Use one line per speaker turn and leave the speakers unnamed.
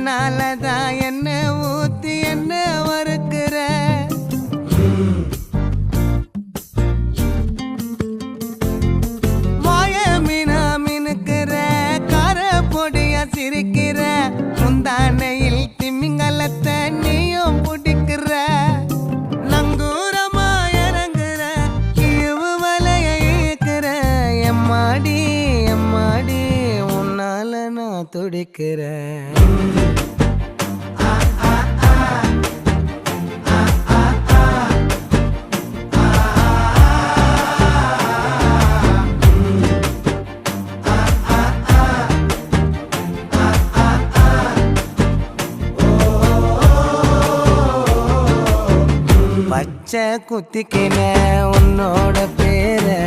அதனாலதான் என்ன ஊத்தி என்ன வறுக்கிற வாய மீனா மினுக்கிற கார பொடியா சிரிக்கிற முந்தானையில் திமிங்கலத்தை நீயும் பிடிக்கிற நங்கூரமா இறங்குற இவு வலைய இழுக்கிற எம்மாடி எம்மாடி உன்னால நான் துடிக்கிறேன் பச்சை குத்திக்கின உன்னோட பேரை